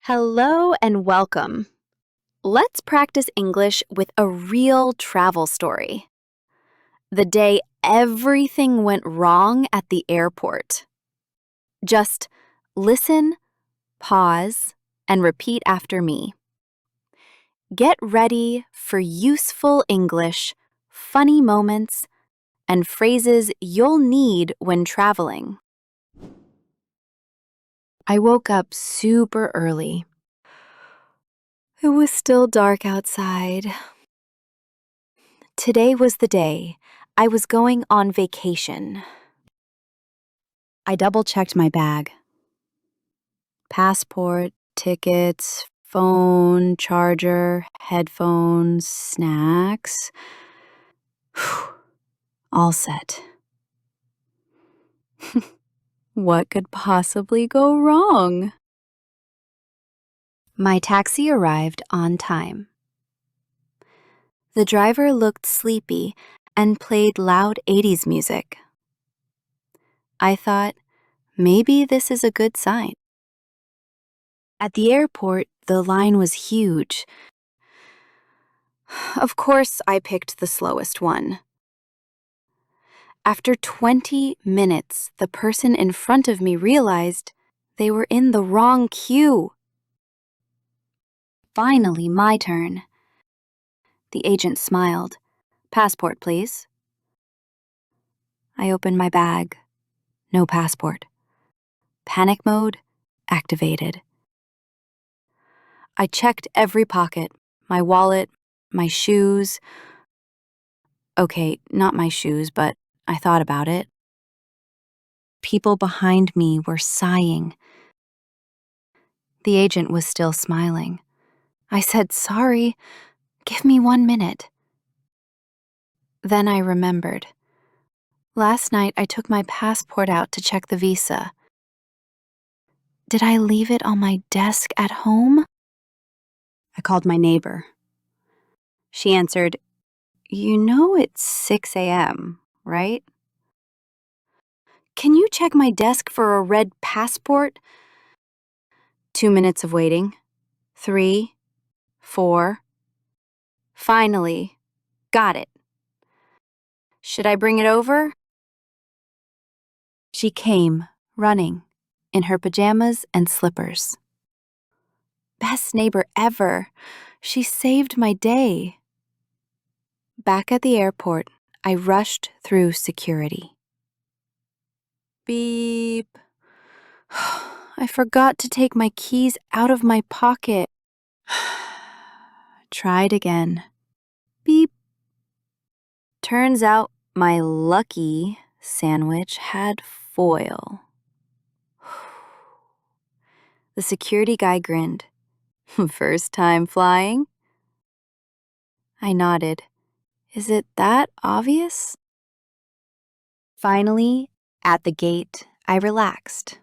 Hello and welcome. Let's practice English with a real travel story. The day everything went wrong at the airport. Just listen, pause, and repeat after me. Get ready for useful English, funny moments, and phrases you'll need when traveling. I woke up super early. It was still dark outside. Today was the day. I was going on vacation. I double-checked my bag. Passport, tickets, phone, charger, headphones, snacks. All set. What could possibly go wrong? My taxi arrived on time. The driver looked sleepy and played loud 80s music. I thought, maybe this is a good sign. At the airport, the line was huge. Of course, I picked the slowest one. After 20 minutes, the person in front of me realized they were in the wrong queue. Finally, my turn. The agent smiled. Passport, please. I opened my bag. No passport. Panic mode activated. I checked every pocket, my wallet, my shoes. Okay, not my shoes, but I thought about it. People behind me were sighing. The agent was still smiling. I said, "Sorry, give me 1 minute." Then I remembered. Last night I took my passport out to check the visa. Did I leave it on my desk at home? I called my neighbor. She answered, "You know it's 6 a.m., right? Can you check my desk for a red passport?" 2 minutes of waiting. 3, 4. Finally, got it. Should I bring it over? She came, running, in her pajamas and slippers. Best neighbor ever. She saved my day. Back at the airport, I rushed through security. Beep. I forgot to take my keys out of my pocket. Tried again. Beep. Turns out my lucky sandwich had foil. The security guy grinned. First time flying? I nodded. Is it that obvious? Finally, at the gate, I relaxed.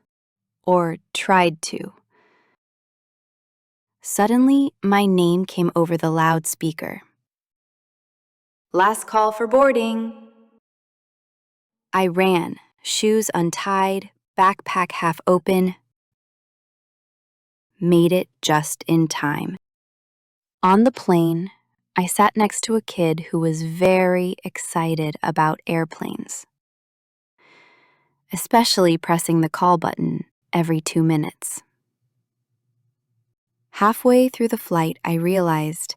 Or tried to. Suddenly, my name came over the loudspeaker. Last call for boarding. I ran, shoes untied, backpack half open. Made it just in time. On the plane, I sat next to a kid who was very excited about airplanes, especially pressing the call button every 2 minutes. Halfway through the flight, I realized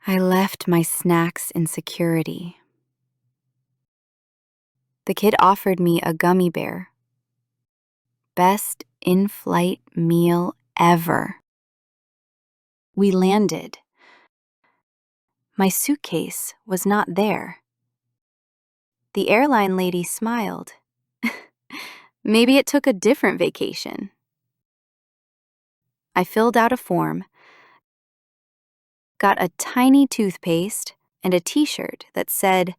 I left my snacks in security. The kid offered me a gummy bear. Best in-flight meal ever. We landed. My suitcase was not there. The airline lady smiled. Maybe it took a different vacation. I filled out a form, got a tiny toothpaste, and a t-shirt that said,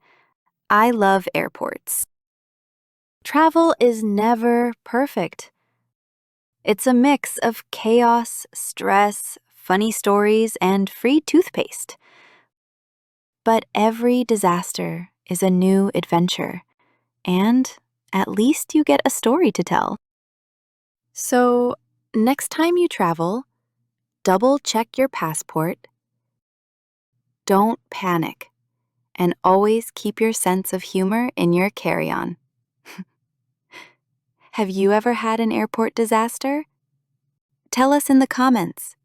"I love airports." Travel is never perfect. It's a mix of chaos, stress, funny stories, and free toothpaste. But every disaster is a new adventure, and at least you get a story to tell. So, next time you travel, Double check your passport. Don't panic. And always keep your sense of humor in your carry-on. Have you ever had an airport disaster? Tell us in the comments.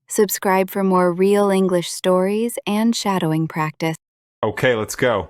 Subscribe for more real English stories and shadowing practice. Okay, let's go.